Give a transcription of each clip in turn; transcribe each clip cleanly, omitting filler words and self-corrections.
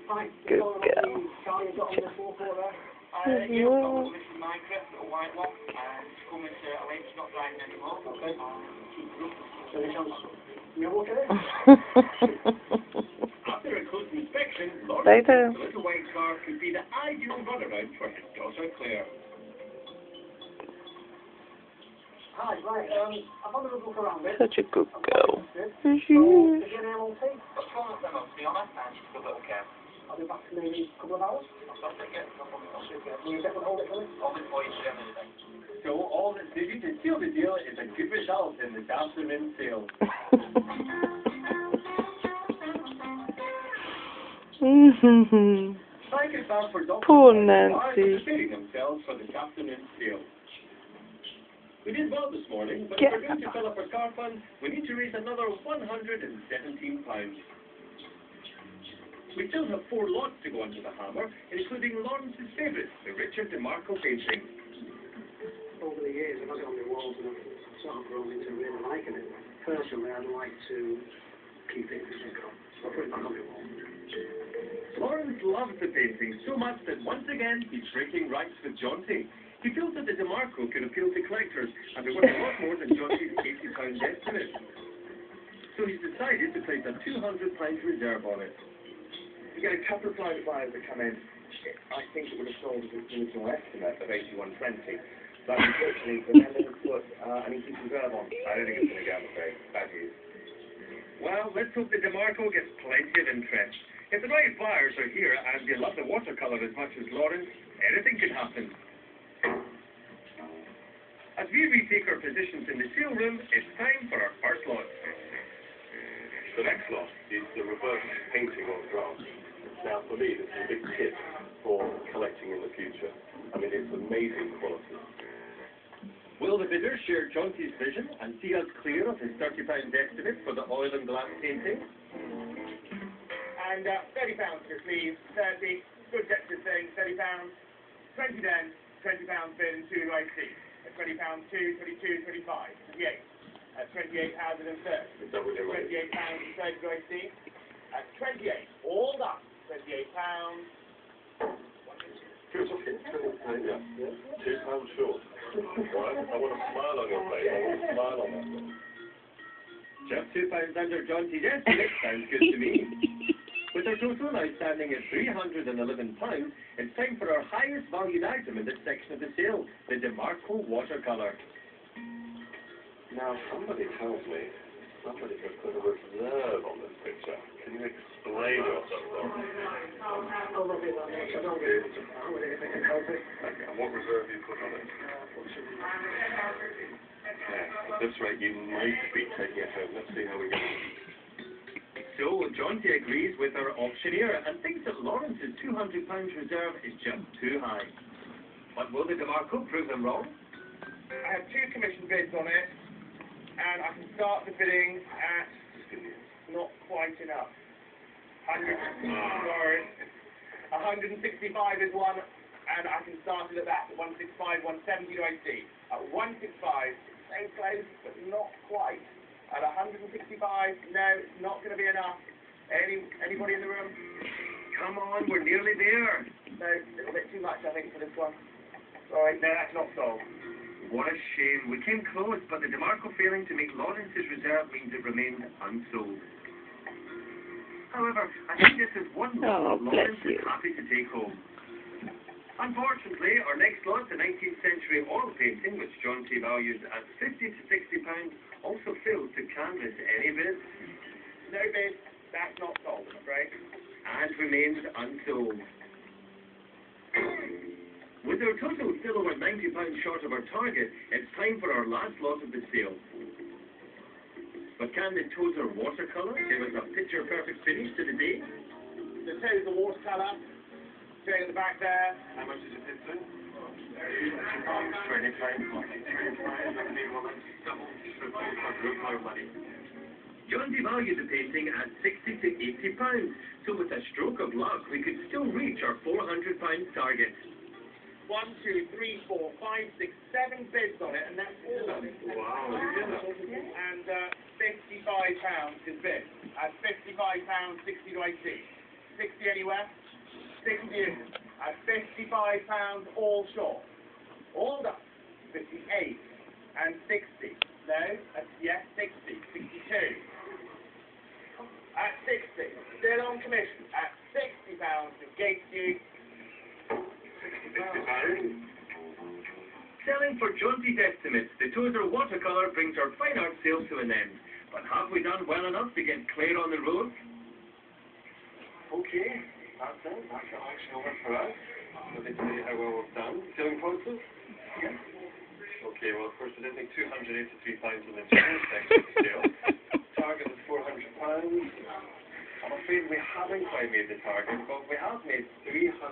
Good girl. Yeah, Minecraft, little white one, and it's coming to a lake, it's not driving anymore. Okay. After a close inspection, Lawrence thinks the little white car could be the ideal runaround for his daughter Claire. Hi, right, I've had a look around it. Such a good girl. So, is it an MLT? What's wrong with them, to be honest? And she's a little cat. I'll be back in maybe a couple of hours. I'll stop it, no problem. Will you definitely hold it for me? Hold it for you, share anything. So all that's needed to seal the deal is a good result in this afternoon sale. Thank you, Sam, for Poor Nancy. preparing themselves for this afternoon sale. We did well this morning, but Yeah. if we're going to fill up our car fund, we need to raise another £117. We still have 4 lots to go onto the hammer, including Lawrence's favourite, the Richard DeMarco painting. Over the years, I've had it on my walls and I've sort of grown into really liking it. Personally, I'd like to keep it in the stick on. So I'll put it back on my wall. Lawrence loves the painting so much that once again he's breaking rights with Jaunty. He feels that the DeMarco could appeal to collectors and be worth a lot more than Jaunty's £80 estimate. So he's decided to place a £200 reserve on it. We get a couple of private buyers that come in. I think it would have sold at its original estimate of 81.20. But unfortunately, the landlord put an increased reserve on. I don't think it's going to go, I'm afraid. Bad news. Well, let's hope the DeMarco gets plenty of interest. If the right buyers are here and they love the watercolour as much as Lawrence, anything could happen. As we retake our positions in the sale room, it's time for our first lot. The next lot is the reverse painting on glass. Now, for me, this is a big tip for collecting in the future. I mean, it's amazing quality. Will the bidders share Jaunty's vision and see us clear of his £30 estimate for the oil and glass painting? And £30 for the sleeve, 30, good decorative thing, £30, 20 then, £20 bid and 2 right seats. £20, 2, 22, 25, 28. At £28 and 30. Is that what you're £28 and 30 right seat. At 28, all done. £28. Good. Yeah. £2 short. Right. I want a smile on your face. I want a smile on that one. Just £2 under Jaunty's estimate sounds good to me. With our total now standing at £311, it's time for our highest valued item in this section of the sale, the DeMarco watercolour. Now, somebody tells me somebody has put a reserve on this picture. Can you explain yourself, though? I'll love it that much. I don't get it. I'll do it if I can help it. Okay, and what reserve have you put on it? Okay, at this rate, you might be taking it home. Let's see how we go. So, Jaunty agrees with our auctioneer and thinks that Lawrence's £200 reserve is just too high. But will the DeMarco prove them wrong? I have 2 commission bids on it, and I can start the bidding at not quite enough. 165 is one, and I can start it at that, at 165, 170 do I see. At 165, so close, but not quite. At 165, no, it's not going to be enough. Anybody in the room? Come on, we're nearly there. No, a little bit too much, I think, for this one. Sorry, no, that's not sold. What a shame. We came close, but the DeMarco failing to make Lawrence's reserve means it remains unsold. However, I think this is one lot Lawrence is happy to take home. Unfortunately, our next lot, the 19th century oil painting, which Jaunty values at £50 to £60, also failed to canvas any bids. No bid, that's not sold, I'm afraid. And remains unsold. With our total still over £90 short of our target, it's time for our last lot of the sale. But can the Tozer watercolour give us a picture-perfect finish to the day? So here's the watercolour, showing at the back there. How much is it into? Jaunty valued the painting at £60 to £80, so with a stroke of luck, we could still reach our £400 target. 1, 2, 3, 4, 5, 6, 7 bids on it, and that's all of it. Wow. And £55 is bid. At £55, 60 do I see. 60 you anywhere. Stick with you at £55 all short. All done. 58 and 60. No? Yes, 60. 62. At 60. Still on commission. At £60 to gate you. £60. Selling for Jaunty's estimates, the Tozer watercolour brings our fine art sale to an end. But have we done well enough to get Claire on the road? Okay, that's it. That's the action over for us. So they say how well we've done. Selling prices? Yes. Okay, well, of course, we did make £283 on the general section scale. Target is £400. I'm afraid we haven't quite made the target, but we have made £371.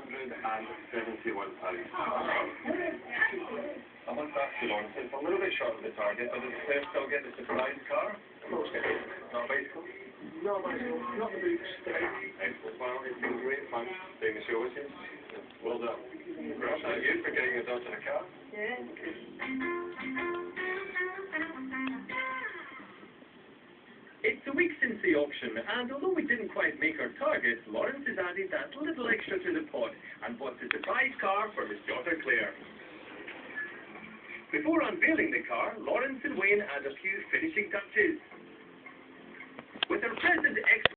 I must ask you, Lawrence, it's a little bit short of the target, but does Claire still get the surprise car? Of course, Not a bicycle? no, bicycle, not the boots. Excellent. Well, it's been great fun doing the show with you. Well done. Well done you for getting us onto the car. It's a week since the auction, and although we didn't quite make our target, Lawrence has added that little extra to the pot and bought the surprise car for his daughter Claire. Before unveiling the car, Lawrence and Wayne add a few finishing touches. With her present